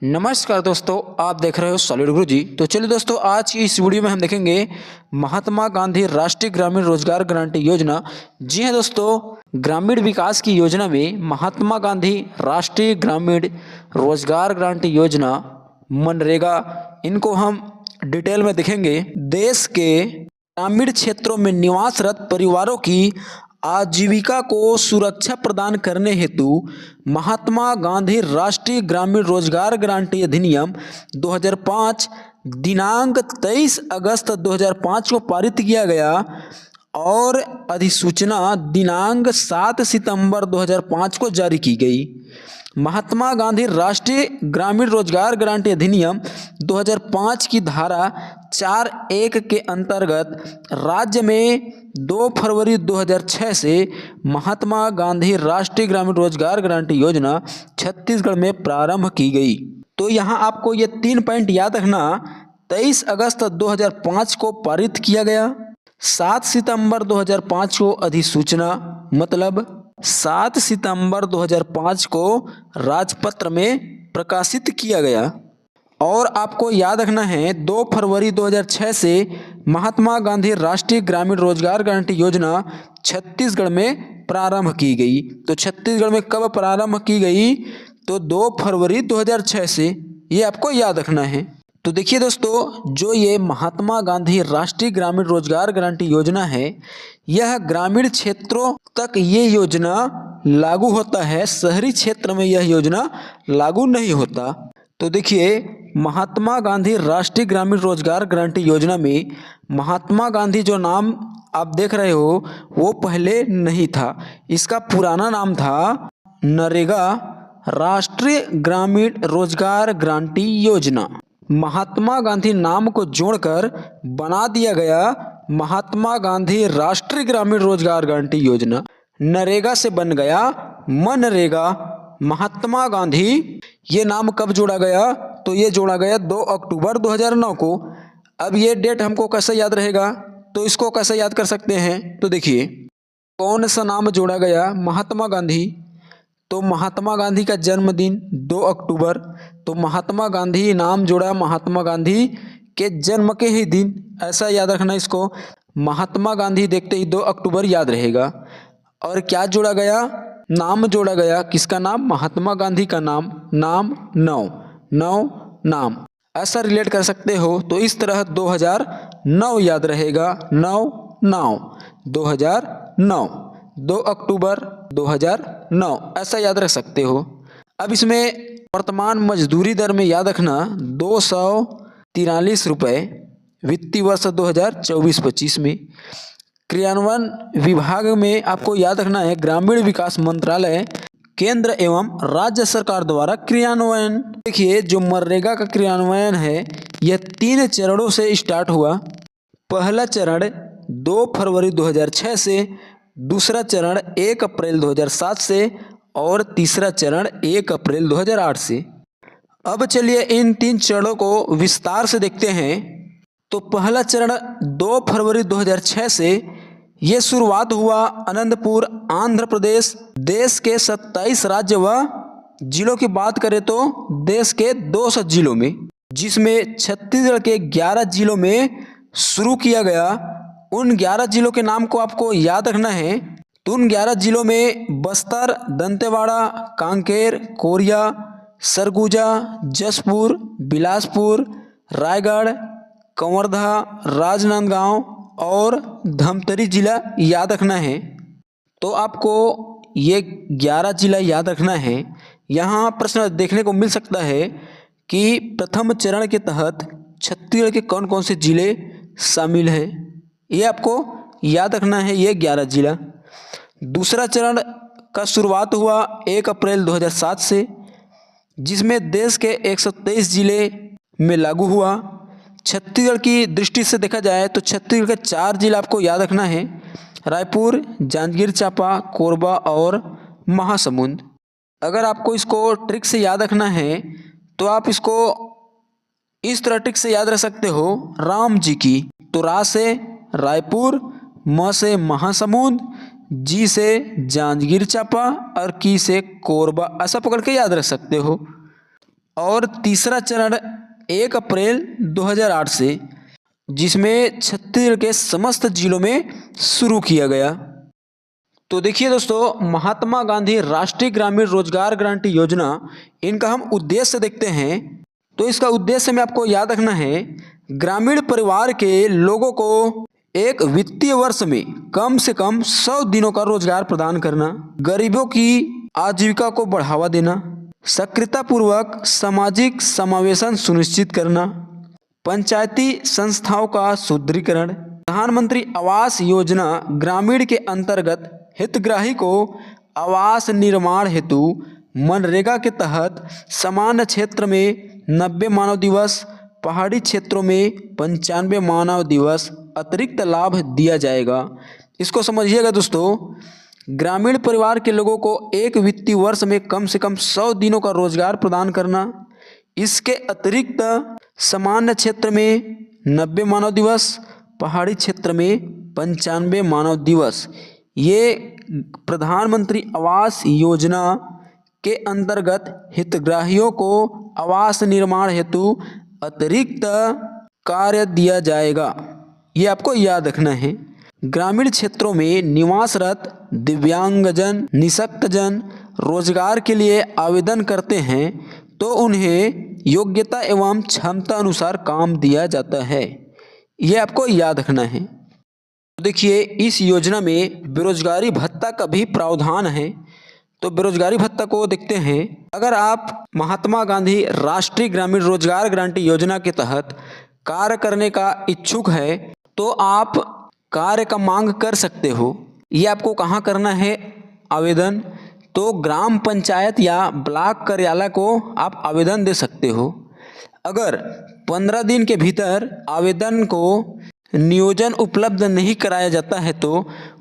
नमस्कार दोस्तों, आप देख रहे हो सॉलिड गुरुजी। तो चलिए दोस्तों, आज की इस वीडियो में हम देखेंगे महात्मा गांधी राष्ट्रीय ग्रामीण रोजगार गारंटी योजना। जी हां दोस्तों, ग्रामीण विकास की योजना में महात्मा गांधी राष्ट्रीय ग्रामीण रोजगार गारंटी योजना मनरेगा, इनको हम डिटेल में देखेंगे। देश के ग्रामीण क्षेत्रों में निवासरत परिवारों की आजीविका को सुरक्षा प्रदान करने हेतु महात्मा गांधी राष्ट्रीय ग्रामीण रोजगार गारंटी अधिनियम 2005 दिनांक 23 अगस्त 2005 को पारित किया गया और अधिसूचना दिनांक 7 सितंबर 2005 को जारी की गई। महात्मा गांधी राष्ट्रीय ग्रामीण रोजगार गारंटी अधिनियम 2005 की धारा 4(1) के अंतर्गत राज्य में 2 फरवरी 2006 से महात्मा गांधी राष्ट्रीय ग्रामीण रोजगार गारंटी योजना छत्तीसगढ़ में प्रारंभ की गई। तो यहाँ आपको ये 3 पॉइंट याद रखना। 23 अगस्त 2005 को पारित किया गया, 7 सितंबर 2005 को अधिसूचना, मतलब 7 सितंबर 2005 को राजपत्र में प्रकाशित किया गया। और आपको याद रखना है 2 फरवरी 2006 से महात्मा गांधी राष्ट्रीय ग्रामीण रोजगार गारंटी योजना छत्तीसगढ़ में प्रारंभ की गई। तो छत्तीसगढ़ में कब प्रारंभ की गई? तो 2 फरवरी 2006 से, ये आपको याद रखना है। तो देखिए दोस्तों, जो ये महात्मा गांधी राष्ट्रीय ग्रामीण रोजगार गारंटी योजना है, यह ग्रामीण क्षेत्रों तक ये योजना लागू होता है, शहरी क्षेत्र में यह योजना लागू नहीं होता। तो देखिए, महात्मा गांधी राष्ट्रीय ग्रामीण रोजगार गारंटी योजना में महात्मा गांधी जो नाम आप देख रहे हो वो पहले नहीं था। इसका पुराना नाम था नरेगा राष्ट्रीय ग्रामीण रोजगार गारंटी योजना। महात्मा गांधी नाम को जोड़कर बना दिया गया महात्मा गांधी राष्ट्रीय ग्रामीण रोजगार गारंटी योजना। नरेगा से बन गया मनरेगा। महात्मा गांधी ये नाम कब जोड़ा गया? तो ये जोड़ा गया 2 अक्टूबर 2009 को। अब ये डेट हमको कैसे याद रहेगा? तो इसको कैसे याद कर सकते हैं? तो देखिए, कौन सा नाम जोड़ा गया? महात्मा गांधी। तो महात्मा गांधी का जन्मदिन 2 अक्टूबर, तो महात्मा गांधी नाम जोड़ा महात्मा गांधी के जन्म के ही दिन, ऐसा याद रखना इसको। महात्मा गांधी देखते ही 2 अक्टूबर याद रहेगा। और क्या जोड़ा गया? नाम जोड़ा गया। किसका नाम? महात्मा गांधी का नाम। नाम नाम ऐसा रिलेट कर सकते हो। तो इस तरह 2009 याद रहेगा। 2009 2 अक्टूबर 2009 ऐसा याद रख सकते हो। अब इसमें वर्तमान मजदूरी दर में याद रखना 243 रुपये वित्तीय वर्ष 2024-25 में। क्रियान्वयन विभाग में आपको याद रखना है ग्रामीण विकास मंत्रालय केंद्र एवं राज्य सरकार द्वारा क्रियान्वयन। देखिए, जो मनरेगा का क्रियान्वयन है यह 3 चरणों से स्टार्ट हुआ। पहला चरण 2 फरवरी 2006 से, दूसरा चरण 1 अप्रैल 2007 से और तीसरा चरण 1 अप्रैल 2008 से। अब चलिए इन 3 चरणों को विस्तार से देखते हैं। तो पहला चरण 2 फरवरी 2006 से ये शुरुआत हुआ अनंतपुर, आंध्र प्रदेश। देश के 27 राज्य व जिलों की बात करें तो देश के 200 जिलों में, जिसमें छत्तीसगढ़ के 11 जिलों में शुरू किया गया। उन 11 जिलों के नाम को आपको याद रखना है। तो उन 11 जिलों में बस्तर, दंतेवाड़ा, कांकेर, कोरिया, सरगुजा, जशपुर, बिलासपुर, रायगढ़, कवर्धा, राजनांदगांव और धमतरी जिला याद रखना है। तो आपको ये 11 जिला याद रखना है। यहाँ प्रश्न देखने को मिल सकता है कि प्रथम चरण के तहत छत्तीसगढ़ के कौन कौन से जिले शामिल हैं, ये आपको याद रखना है, ये 11 जिला। दूसरा चरण का शुरुआत हुआ 1 अप्रैल 2007 से, जिसमें देश के 123 जिले में लागू हुआ। छत्तीसगढ़ की दृष्टि से देखा जाए तो छत्तीसगढ़ के 4 जिला आपको याद रखना है, रायपुर, जांजगीर चांपा, कोरबा और महासमुंद। अगर आपको इसको ट्रिक से याद रखना है तो आप इसको इस तरह ट्रिक से याद रख सकते हो, राम जी की। तो रा से रायपुर, म से महासमुंद, जी से जांजगीर चांपा और की से कोरबा, ऐसा पकड़ के याद रख सकते हो। और तीसरा चरण 1 अप्रैल 2008 से, जिसमें छत्तीसगढ़ के समस्त जिलों में शुरू किया गया। तो देखिए दोस्तों, महात्मा गांधी राष्ट्रीय ग्रामीण रोजगार गारंटी योजना, इनका हम उद्देश्य देखते हैं। तो इसका उद्देश्य में आपको याद रखना है, ग्रामीण परिवार के लोगों को एक वित्तीय वर्ष में कम से कम 100 दिनों का रोजगार प्रदान करना, गरीबों की आजीविका को बढ़ावा देना, सक्रियतापूर्वक सामाजिक समावेशन सुनिश्चित करना, पंचायती संस्थाओं का सुदृढ़ीकरण, प्रधानमंत्री आवास योजना ग्रामीण के अंतर्गत हितग्राही को आवास निर्माण हेतु मनरेगा के तहत सामान्य क्षेत्र में 90 मानव दिवस, पहाड़ी क्षेत्रों में 95 मानव दिवस अतिरिक्त लाभ दिया जाएगा। इसको समझिएगा दोस्तों, ग्रामीण परिवार के लोगों को एक वित्तीय वर्ष में कम से कम 100 दिनों का रोजगार प्रदान करना, इसके अतिरिक्त सामान्य क्षेत्र में 90 मानव दिवस, पहाड़ी क्षेत्र में 95 मानव दिवस, ये प्रधानमंत्री आवास योजना के अंतर्गत हितग्राहियों को आवास निर्माण हेतु अतिरिक्त कार्य दिया जाएगा। ये आपको याद रखना है। ग्रामीण क्षेत्रों में निवासरत दिव्यांगजन, निःशक्तजन रोजगार के लिए आवेदन करते हैं तो उन्हें योग्यता एवं क्षमता अनुसार काम दिया जाता है। ये आपको याद रखना है। देखिए, इस योजना में बेरोजगारी भत्ता का भी प्रावधान है। तो बेरोजगारी भत्ता को देखते हैं। अगर आप महात्मा गांधी राष्ट्रीय ग्रामीण रोजगार गारंटी योजना के तहत कार्य करने का इच्छुक है तो आप कार्य का मांग कर सकते हो। ये आपको कहाँ करना है आवेदन? तो ग्राम पंचायत या ब्लॉक कार्यालय को आप आवेदन दे सकते हो। अगर 15 दिन के भीतर आवेदन को नियोजन उपलब्ध नहीं कराया जाता है तो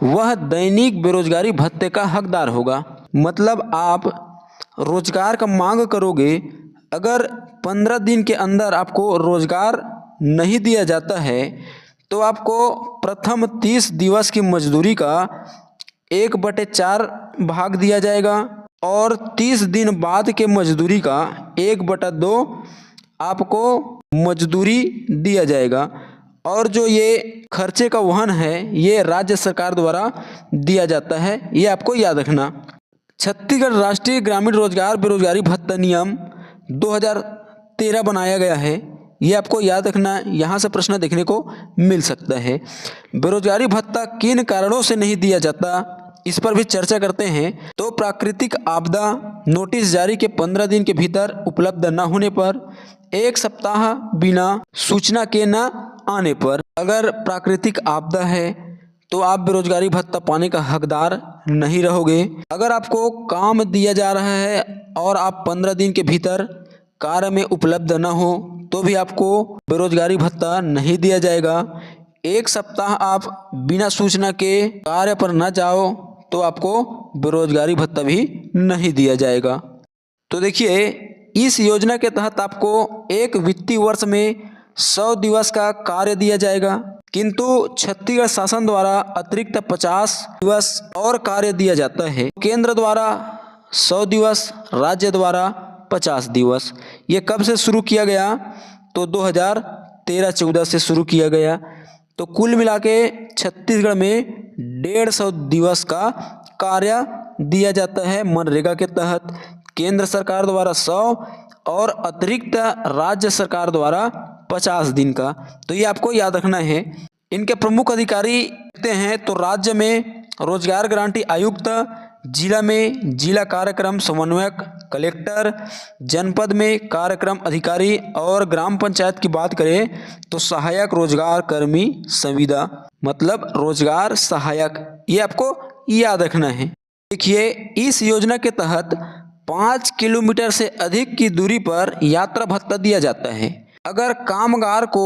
वह दैनिक बेरोजगारी भत्ते का हकदार होगा। मतलब आप रोजगार का मांग करोगे, अगर 15 दिन के अंदर आपको रोजगार नहीं दिया जाता है तो आपको प्रथम 30 दिवस की मजदूरी का 1/4 भाग दिया जाएगा और 30 दिन बाद के मजदूरी का 1/2 आपको मजदूरी दिया जाएगा। और जो ये खर्चे का वहन है ये राज्य सरकार द्वारा दिया जाता है। ये आपको याद रखना। छत्तीसगढ़ राष्ट्रीय ग्रामीण रोजगार बेरोजगारी भत्ता नियम 2013 बनाया गया है। ये आपको याद रखना, यहाँ से प्रश्न देखने को मिल सकता है। बेरोजगारी भत्ता किन कारणों से नहीं दिया जाता, इस पर भी चर्चा करते हैं। तो प्राकृतिक आपदा, नोटिस जारी के 15 दिन के भीतर उपलब्ध न होने पर, 1 सप्ताह बिना सूचना के न आने पर। अगर प्राकृतिक आपदा है तो आप बेरोजगारी भत्ता पाने का हकदार नहीं रहोगे। अगर आपको काम दिया जा रहा है और आप 15 दिन के भीतर कार्य में उपलब्ध न हो तो भी आपको बेरोजगारी भत्ता नहीं दिया जाएगा। 1 सप्ताह आप बिना सूचना के कार्य पर न जाओ तो आपको बेरोजगारी भत्ता भी नहीं दिया जाएगा। तो देखिए, इस योजना के तहत आपको एक वित्तीय वर्ष में 100 दिवस का कार्य दिया जाएगा, किंतु छत्तीसगढ़ शासन द्वारा अतिरिक्त 50 दिवस और कार्य दिया जाता है। केंद्र द्वारा 100 दिवस, राज्य द्वारा 50 दिवस। ये कब से शुरू किया गया? तो 2013-14 से शुरू किया गया। तो कुल मिला के छत्तीसगढ़ में 150 दिवस का कार्य दिया जाता है मनरेगा के तहत। केंद्र सरकार द्वारा 100 और अतिरिक्त राज्य सरकार द्वारा 50 दिन का। तो ये आपको याद रखना है। इनके प्रमुख अधिकारी कहते हैं तो राज्य में रोजगार गारंटी आयुक्त, जिला में जिला कार्यक्रम समन्वयक, कलेक्टर, जनपद में कार्यक्रम अधिकारी और ग्राम पंचायत की बात करें तो सहायक रोजगार कर्मी संविदा, मतलब रोजगार सहायक। ये आपको याद रखना है। देखिए, इस योजना के तहत 5 किलोमीटर से अधिक की दूरी पर यात्रा भत्ता दिया जाता है। अगर कामगार को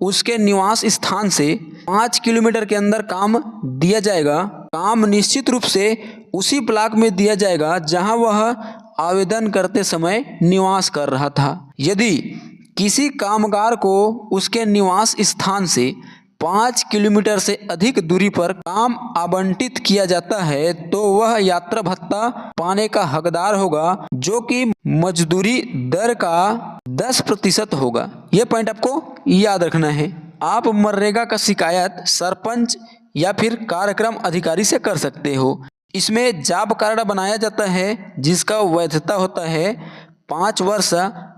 उसके निवास स्थान से 5 किलोमीटर के अंदर काम दिया जाएगा, काम निश्चित रूप से उसी ब्लॉक में दिया जाएगा जहां वह आवेदन करते समय निवास कर रहा था। यदि किसी कामगार को उसके निवास स्थान से 5 किलोमीटर से अधिक दूरी पर काम आवंटित किया जाता है तो वह यात्रा भत्ता पाने का हकदार होगा, जो कि मजदूरी दर का 10% होगा। यह पॉइंट आपको याद रखना है। आप मनरेगा का शिकायत सरपंच या फिर कार्यक्रम अधिकारी से कर सकते हो। इसमें जॉब कार्ड बनाया जाता है जिसका वैधता होता है 5 वर्ष,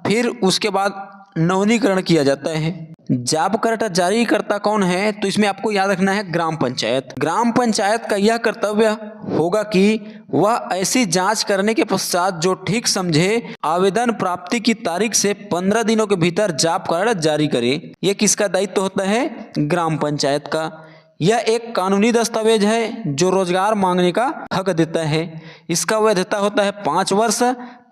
फिर उसके बाद नवीनीकरण किया जाता है। जॉब कार्ड जारी करता कौन है, तो इसमें आपको याद रखना है ग्राम पंचायत। ग्राम पंचायत का यह कर्तव्य होगा कि वह ऐसी जांच करने के पश्चात जो ठीक समझे आवेदन प्राप्ति की तारीख से 15 दिनों के भीतर जॉब कार्ड जारी करे। यह किसका दायित्व होता है? ग्राम पंचायत का। यह एक कानूनी दस्तावेज है जो रोजगार मांगने का हक देता है। इसका वैधता होता है 5 वर्ष।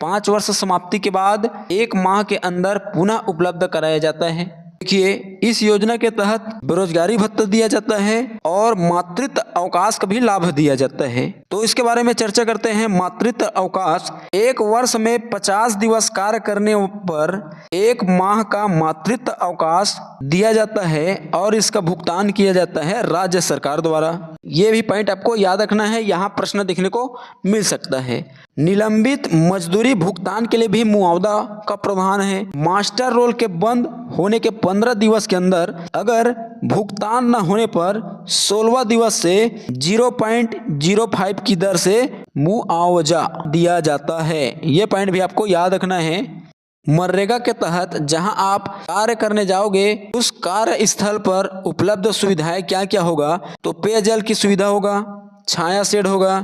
5 वर्ष समाप्ति के बाद 1 माह के अंदर पुनः उपलब्ध कराया जाता है। देखिए, इस योजना के तहत बेरोजगारी भत्ता दिया जाता है और मातृत्व अवकाश का भी लाभ दिया जाता है। तो इसके बारे में चर्चा करते हैं। मातृत्व अवकाश 1 वर्ष में 50 दिवस कार्य करने पर 1 माह का मातृत्व अवकाश दिया जाता है और इसका भुगतान किया जाता है राज्य सरकार द्वारा। ये भी पॉइंट आपको याद रखना है, यहाँ प्रश्न देखने को मिल सकता है। निलंबित मजदूरी भुगतान के लिए भी मुआवजा का प्रावधान है। मास्टर रोल के बंद होने के 15 दिवस के अंदर अगर भुगतान न होने पर 16वां दिवस से 0.05 की दर से मुआवजा दिया जाता है। ये पॉइंट भी आपको याद रखना है। मनरेगा के तहत जहां आप कार्य करने जाओगे उस कार्य स्थल पर उपलब्ध सुविधाएं क्या क्या होगा, तो पेयजल की सुविधा होगा, छाया शेड होगा,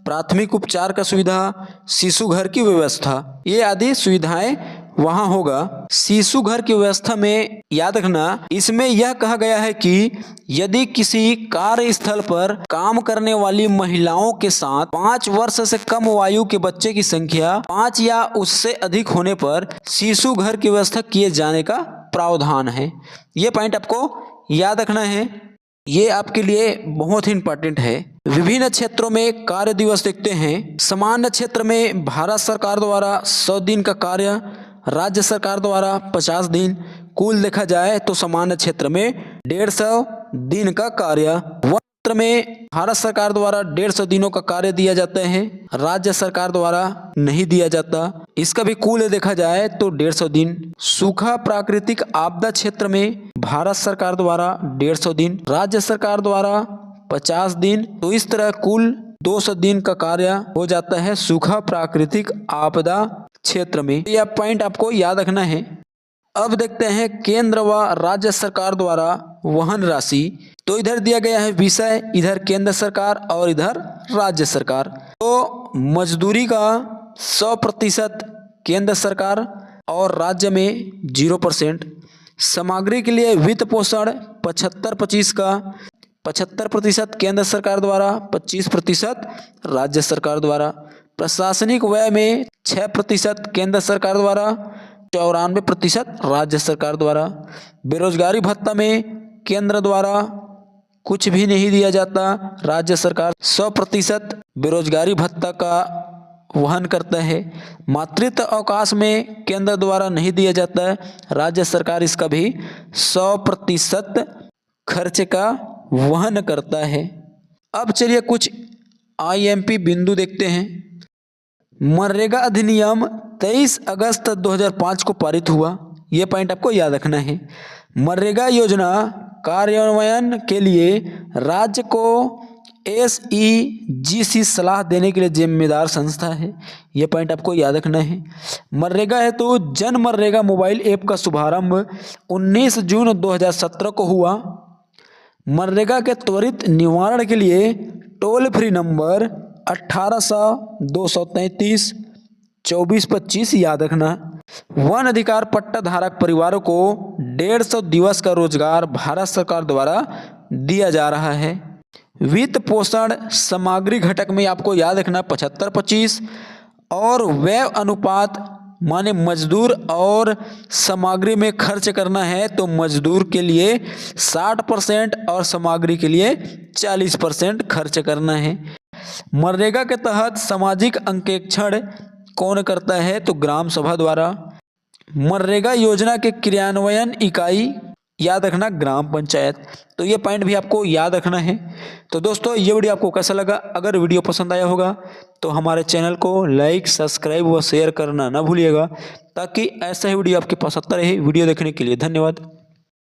प्राथमिक उपचार का सुविधा, शिशु घर की व्यवस्था, ये आदि सुविधाएं वहां होगा। शिशु घर की व्यवस्था में याद रखना, इसमें यह कहा गया है कि यदि किसी कार्यस्थल पर काम करने वाली महिलाओं के साथ 5 वर्ष से कम आयु के बच्चे की संख्या 5 या उससे अधिक होने पर शिशु घर की व्यवस्था किए जाने का प्रावधान है। ये पॉइंट आपको याद रखना है, ये आपके लिए बहुत ही इंपॉर्टेंट है। विभिन्न क्षेत्रों में कार्य दिवस देखते हैं। सामान्य क्षेत्र में भारत सरकार द्वारा 100 दिन का कार्य, राज्य सरकार द्वारा 50 दिन, कुल देखा जाए तो सामान्य क्षेत्र में 150 दिन का कार्य। वन क्षेत्र में भारत सरकार द्वारा 150 दिनों का कार्य दिया जाता है, राज्य सरकार द्वारा नहीं दिया जाता। इसका भी कुल देखा जाए तो 150 दिन। सूखा प्राकृतिक आपदा क्षेत्र में भारत सरकार द्वारा 150 दिन, राज्य सरकार द्वारा 50 दिन। तो इस तरह कुल 200 दिन का कार्य हो जाता है सूखा प्राकृतिक आपदा क्षेत्र में। यह पॉइंट आपको याद रखना है। अब देखते हैं केंद्र व राज्य सरकार द्वारा वहन राशि। तो इधर दिया गया है विषय, इधर केंद्र सरकार और इधर राज्य सरकार। तो मजदूरी का 100% केंद्र सरकार और राज्य में 0%। सामग्री के लिए वित्त पोषण 75-25 का 75% केंद्र सरकार द्वारा, 25% राज्य सरकार द्वारा। प्रशासनिक व्यय में 6% केंद्र सरकार द्वारा, 94% राज्य सरकार द्वारा। बेरोजगारी भत्ता में केंद्र द्वारा कुछ भी नहीं दिया जाता, राज्य सरकार 100% बेरोजगारी भत्ता का वहन करता है। मातृत्व अवकाश में केंद्र द्वारा नहीं दिया जाता है, राज्य सरकार इसका भी 100% खर्च का वहन करता है। अब चलिए कुछ IMP बिंदु देखते हैं। मनरेगा अधिनियम 23 अगस्त 2005 को पारित हुआ। ये पॉइंट आपको याद रखना है। मनरेगा योजना कार्यान्वयन के लिए राज्य को SEGC सलाह देने के लिए जिम्मेदार संस्था है। यह पॉइंट आपको याद रखना है। मनरेगा है तो जन मनरेगा मोबाइल ऐप का शुभारंभ 19 जून 2017 को हुआ। मनरेगा के त्वरित निवारण के लिए टोल फ्री नंबर 1800-233-2425 याद रखना। वन अधिकार पट्टा धारक परिवारों को 150 दिवस का रोजगार भारत सरकार द्वारा दिया जा रहा है। वित्त पोषण सामग्री घटक में आपको याद रखना 75-25 और व्यय अनुपात माने मजदूर और सामग्री में खर्च करना है तो मजदूर के लिए 60% और सामग्री के लिए 40% खर्च करना है। मनरेगा के तहत सामाजिक अंकेक्षण कौन करता है तो ग्राम सभा द्वारा। मनरेगा योजना के क्रियान्वयन इकाई याद रखना ग्राम पंचायत। तो ये पॉइंट भी आपको याद रखना है। तो दोस्तों ये वीडियो आपको कैसा लगा? अगर वीडियो पसंद आया होगा तो हमारे चैनल को लाइक, सब्सक्राइब व शेयर करना ना भूलिएगा, ताकि ऐसा ही वीडियो आपके पास आता रहे। वीडियो देखने के लिए धन्यवाद।